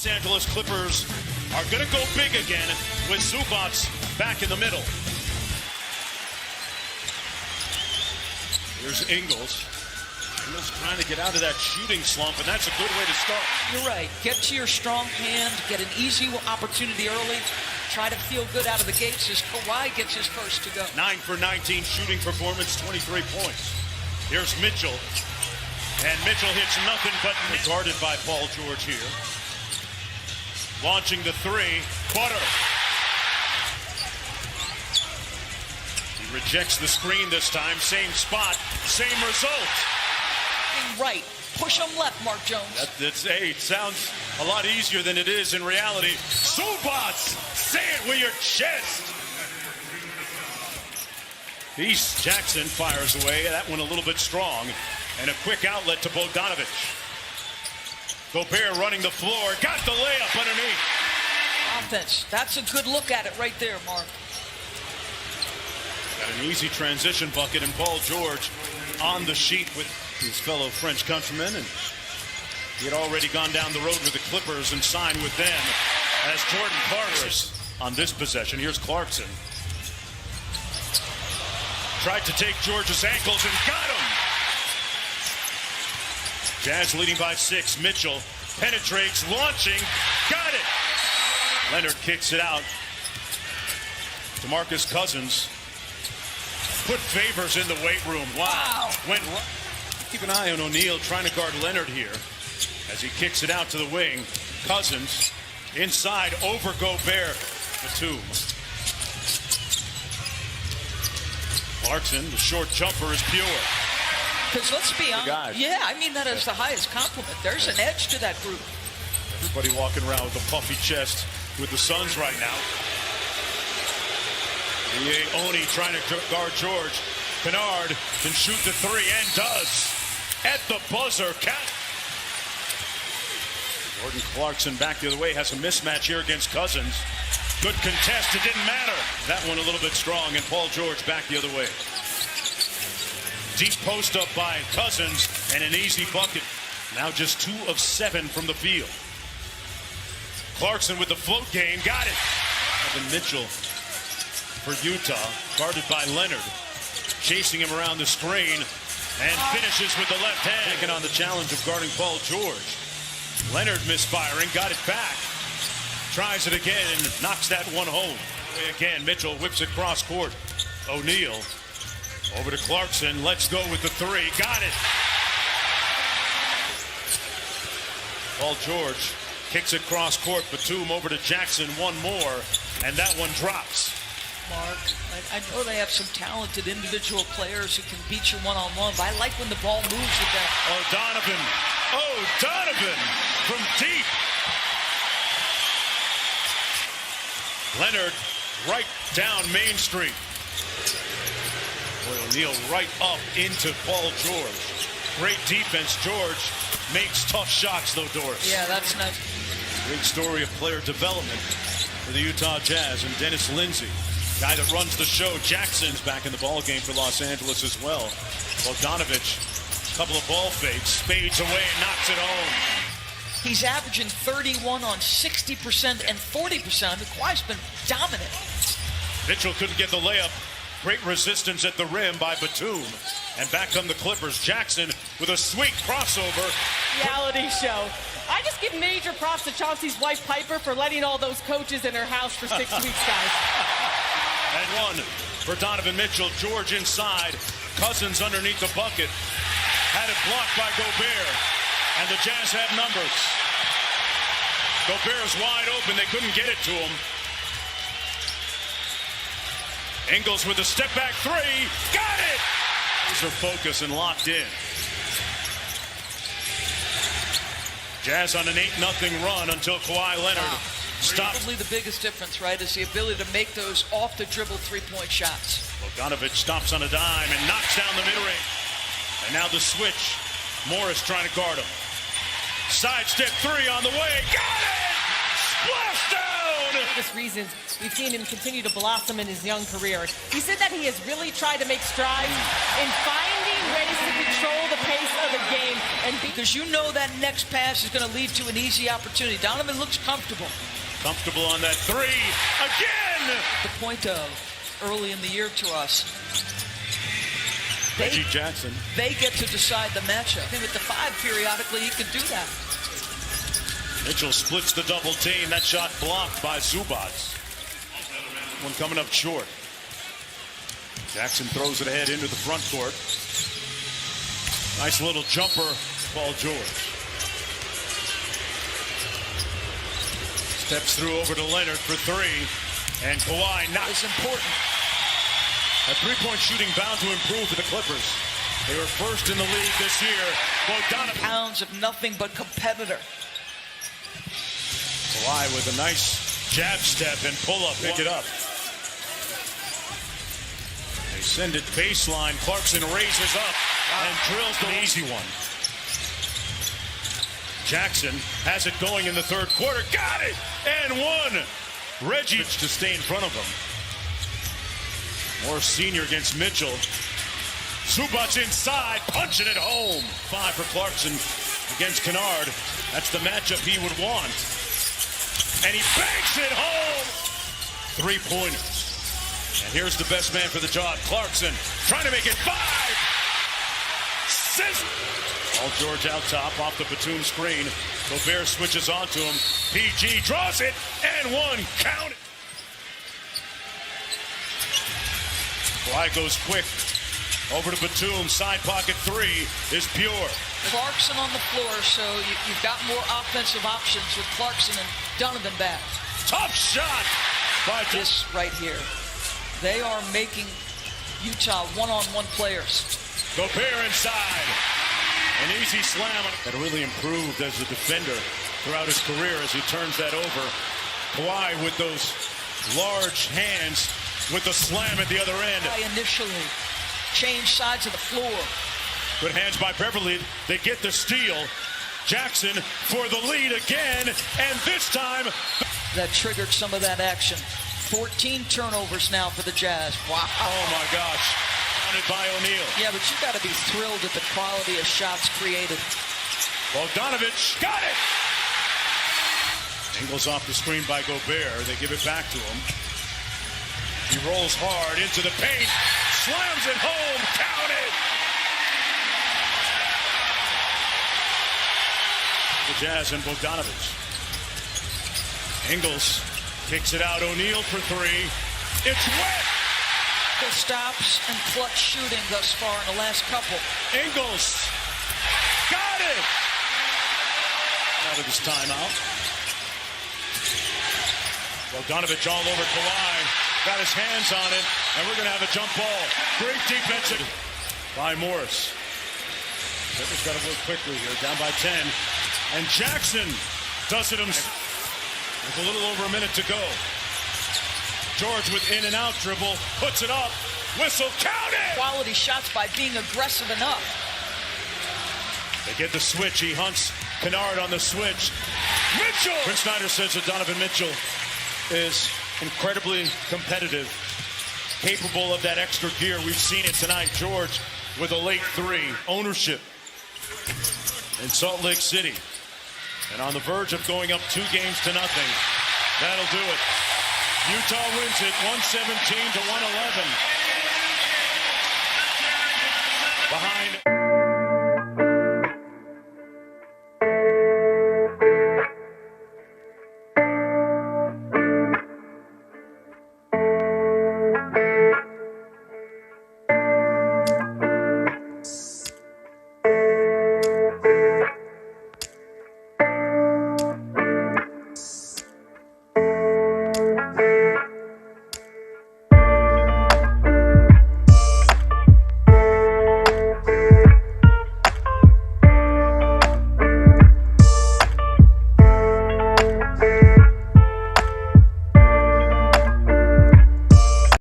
Los Angeles Clippers are going to go big again with Zubac back in the middle. Here's Ingles. Ingles trying to get out of that shooting slump, and that's a good way to start. You're right. Get to your strong hand, get an easy opportunity early, try to feel good out of the gates as Kawhi gets his first to go. 9 for 19 shooting performance, 23 points. Here's Mitchell, and Mitchell hits nothing but guarded by Paul George here. Launching the three, Butter. He rejects the screen this time, same spot, same result. Right, push him left, Mark Jones. It sounds a lot easier than it is in reality. Zubac, say it with your chest. East Jackson fires away, that one a little bit strong, and a quick outlet to Bogdanovic. Gobert running the floor, got the layup underneath. Offense, that's a good look at it right there, Mark. Got an easy transition bucket, and Paul George on the sheet with his fellow French countrymen, and he had already gone down the road with the Clippers and signed with them as Jordan Clarkson on this possession. Here's Clarkson. Tried to take George's ankles and got him. Jazz leading by 6. Mitchell penetrates, launching, got it. Leonard kicks it out. DeMarcus Cousins put Favors in the weight room. Wow. Keep an eye on O'Neal trying to guard Leonard here as he kicks it out to the wing. Cousins inside over Gobert. Batum. Clarkson, the short jumper is pure. Because let's be honest. Yeah, I mean that as the highest compliment. There's an edge to that group. Everybody walking around with a puffy chest with the Suns right now. Oni trying to guard George. Kennard can shoot the three and does. At the buzzer, Jordan Clarkson back the other way, has a mismatch here against Cousins. Good contest, it didn't matter. That one a little bit strong, and Paul George back the other way. Deep post up by Cousins, and an easy bucket. Now just 2 of 7 from the field. Clarkson with the float game, got it. Evan Mitchell for Utah, guarded by Leonard. Chasing him around the screen, and finishes with the left hand. Taking on the challenge of guarding Paul George. Leonard misfiring, got it back. Tries it again and knocks that one home. Again, Mitchell whips it cross court. O'Neal over to Clarkson. Let's go with the three. Got it. Paul George kicks it cross court. Batum over to Jackson. One more, and that one drops. Mark, I know they have some talented individual players who can beat you one-on-one, but I like when the ball moves with that. Donovan from deep. Leonard right down Main Street. O'Neal right up into Paul George. Great defense. George makes tough shots though, Doris. Yeah, that's nice. Great story of player development for the Utah Jazz, and Dennis Lindsey, guy that runs the show. Jackson's back in the ball game for Los Angeles as well. Bogdanovic, a couple of ball fakes, fades away and knocks it home. He's averaging 31 on 60% and 40%. Kawhi's been dominant. Mitchell couldn't get the layup. Great resistance at the rim by Batum. And back come the Clippers. Jackson with a sweet crossover. Reality show. I just give major props to Chauncey's wife, Piper, for letting all those coaches in her house for 6 weeks, guys. And one for Donovan Mitchell. George inside. Cousins underneath the bucket. Had it blocked by Gobert. And the Jazz have numbers. Gobert's wide open. They couldn't get it to him. Ingles with a step-back three. Got it! These are focused and locked in. Jazz on an 8-0 run until Kawhi Leonard stops. Probably the biggest difference, right, is the ability to make those off-the-dribble three-point shots. Bogdanovic stops on a dime and knocks down the mid-range. And now the switch. Morris trying to guard him. Sidestep three on the way. Got it! Splash down! obvious reasons, we've seen him continue to blossom in his young career. He said that he has really tried to make strides in finding ways to control the pace of the game. And Because you know that next pass is going to lead to an easy opportunity. Donovan looks comfortable. Comfortable on that three. Again! The point of early in the year to us. Reggie Jackson. They get to decide the matchup. Him at the 5 periodically, he can do that. Mitchell splits the double team. That shot blocked by Zubac. One coming up short. Jackson throws it ahead into the front court. Nice little jumper, Paul George. Steps through over to Leonard for 3. And Kawhi It's important. A three-point shooting bound to improve for the Clippers. They were first in the league this year. Bogdanovic. Pounds of nothing but competitor. Kawhi with a nice jab step and pull-up. Pick it up. They send it baseline. Clarkson raises up and drills the easy one. Jackson has it going in the third quarter. Got it! And one! Reggie to stay in front of him. Morris Sr. against Mitchell. Zubac inside, punching it home. 5 for Clarkson against Kennard. That's the matchup he would want. And he banks it home. 3-pointers. And here's the best man for the job, Clarkson, trying to make it 5. Paul George out top, off the Batum screen. Gobert switches onto him. PG draws it, and one. Count it. Kawhi goes quick. Over to Batum. Side pocket 3 is pure. Clarkson on the floor, so you've got more offensive options with Clarkson and Donovan back. Tough shot by This right here. They are making Utah one-on-one players. Gobert inside. An easy slam that really improved as a defender throughout his career as he turns that over. Kawhi with those large hands with the slam at the other end. Initially change sides of the floor. Good hands by Beverly. They get the steal. Jackson for the lead again, and this time that triggered some of that action. 14 turnovers now for the Jazz. Wow. Oh my gosh. Counted by O'Neal. Yeah, but you got to be thrilled at the quality of shots created. Bogdanovic got it. Ingles off the screen by Gobert. They give it back to him. He rolls hard into the paint. Slams it home. Count it. The Jazz and Bogdanovic. Ingles kicks it out. O'Neal for 3. It's wet. The stops and clutch shooting thus far in the last couple. Ingles got it. Out of his timeout. Bogdanovic all over Kawhi. Got his hands on it, and we're going to have a jump ball. Great defense by Morris. Clippers got to work quickly here, down by 10. And Jackson does it himself. With a little over a minute to go. George with in and out dribble, puts it up. Whistle, count it! Quality shots by being aggressive enough. They get the switch. He hunts Kennard on the switch. Mitchell! Chris Snyder says that Donovan Mitchell is incredibly competitive, capable of that extra gear. We've seen it tonight. George with a late 3. Ownership in Salt Lake City. And on the verge of going up 2 games to nothing. That'll do it. Utah wins it 117 to 111. Behind.